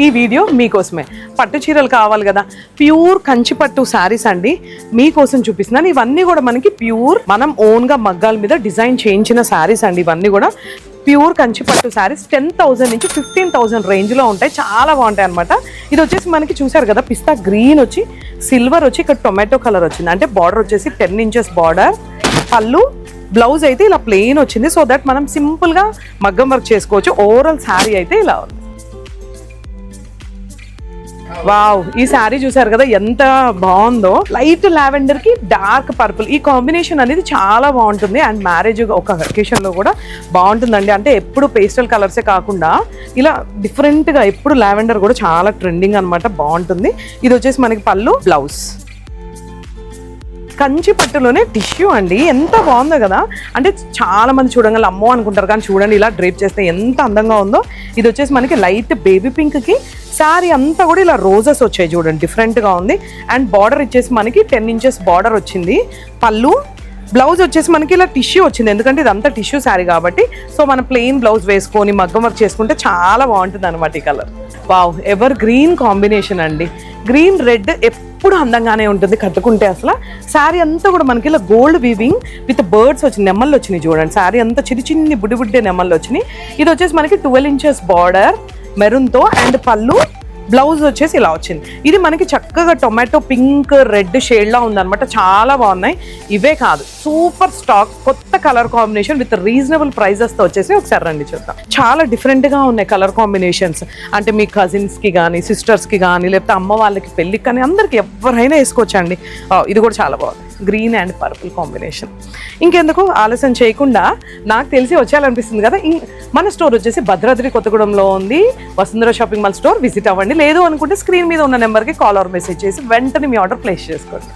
ఈ వీడియో మీకోసమే. పట్టు చీరలు కావాలి కదా, ప్యూర్ కంచి పట్టు శారీస్ అండి మీకోసం చూపిస్తున్నాను. ఇవన్నీ కూడా మనకి ప్యూర్ మనం ఓన్గా మగ్గాల మీద డిజైన్ చేయించిన శారీస్ అండి. ఇవన్నీ కూడా ప్యూర్ కంచి పట్టు శారీస్ 10,000 నుంచి 15,000 రేంజ్లో ఉంటాయి. చాలా బాగుంటాయి అనమాట. ఇది వచ్చేసి మనకి చూసారు కదా, పిస్తా గ్రీన్ వచ్చి సిల్వర్ వచ్చి ఇక్కడ టొమాటో కలర్ వచ్చింది. అంటే బార్డర్ వచ్చేసి 10 ఇంచెస్ బార్డర్, పళ్ళు బ్లౌజ్ అయితే ఇలా ప్లెయిన్ వచ్చింది. సో దట్ మనం సింపుల్గా మగ్గం వర్క్ చేసుకోవచ్చు. ఓవరాల్ శారీ అయితే ఇలా ఉంది. వావ్, ఈ శారీ చూసారు కదా ఎంత బాగుందో. లైట్ లావెండర్ కి డార్క్ పర్పుల్, ఈ కాంబినేషన్ అనేది చాలా బాగుంటుంది. అండ్ మ్యారేజ్ ఒక అకేషన్ లో కూడా బాగుంటుందండి. అంటే ఎప్పుడు పేస్టల్ కలర్సే కాకుండా ఇలా డిఫరెంట్ గా ఎప్పుడు లావెండర్ కూడా చాలా ట్రెండింగ్ అనమాట. బాగుంటుంది. ఇది వచ్చేసి మనకి పళ్ళు, బ్లౌజ్. కంచి పట్టులోనే టిష్యూ అండి, ఎంత బాగుందో కదా. అంటే చాలా మంది చూడగల అమ్మో అనుకుంటారు, కానీ చూడండి ఇలా డ్రేప్ చేస్తే ఎంత అందంగా ఉందో. ఇది వచ్చేసి మనకి లైట్ బేబీ పింక్ కి శారీ అంతా కూడా ఇలా రోజెస్ వచ్చాయి చూడండి, డిఫరెంట్గా ఉంది. అండ్ బార్డర్ వచ్చేసి మనకి 10 ఇంచెస్ బార్డర్ వచ్చింది. పళ్ళు, బ్లౌజ్ వచ్చేసి మనకి ఇలా టిష్యూ వచ్చింది, ఎందుకంటే ఇదంతా టిష్యూ శారీ కాబట్టి. సో మనం ప్లెయిన్ బ్లౌజ్ వేసుకొని మగ్గం వర్క్ చేసుకుంటే చాలా బాగుంటుంది అనమాట ఈ colour. Wow, ever green combination అండి. గ్రీన్ రెడ్ ఎప్పుడు అందంగానే ఉంటుంది కట్టుకుంటే. అసలు శారీ అంతా కూడా మనకి ఇలా గోల్డ్ వీవింగ్ విత్ బర్డ్స్ వచ్చి నెమ్మళ్ళు వచ్చినాయి చూడండి. శారీ అంతా చిన్ని బుడ్డి బుడ్డే నెమ్మళ్ళు వచ్చినాయి. ఇది వచ్చేసి మనకి 12 ఇంచెస్ బార్డర్ మెరూన్తో, అండ్ పళ్ళు, బ్లౌజ్ వచ్చేసి ఇలా వచ్చింది. ఇది మనకి చక్కగా టొమాటో పింక్ రెడ్ షేడ్లా ఉందన్నమాట. చాలా బాగున్నాయి. ఇవే కాదు, సూపర్ స్టాక్, కొత్త కలర్ కాంబినేషన్ విత్ రీజనబుల్ ప్రైజెస్తో వచ్చేసి ఒకసారి రండి చూద్దాం. చాలా డిఫరెంట్గా ఉన్నాయి కలర్ కాంబినేషన్స్. అంటే మీ కజిన్స్కి కానీ, సిస్టర్స్కి కానీ, లేకపోతే అమ్మ వాళ్ళకి పెళ్ళికి కానీ అందరికి ఎవరైనా వేసుకోవచ్చండి. ఇది కూడా చాలా బాగుంది, గ్రీన్ అండ్ పర్పుల్ కాంబినేషన్. ఇంకెందుకు ఆలస్యం చేయకుండా నాకు తెలిసి వచ్చేయాలనిపిస్తుంది కదా. మన స్టోర్ వచ్చేసి భద్రాద్రి కొత్తగూడెంలో ఉంది, Vasundhara shopping mall store. Visit అవ్వండి. లేదు అనుకుంటే స్క్రీన్ మీద ఉన్న నెంబర్కి కాల్ ఆర్ మెసేజ్ చేసి వెంటనే మీ ఆర్డర్ ప్లేస్ చేసుకోండి.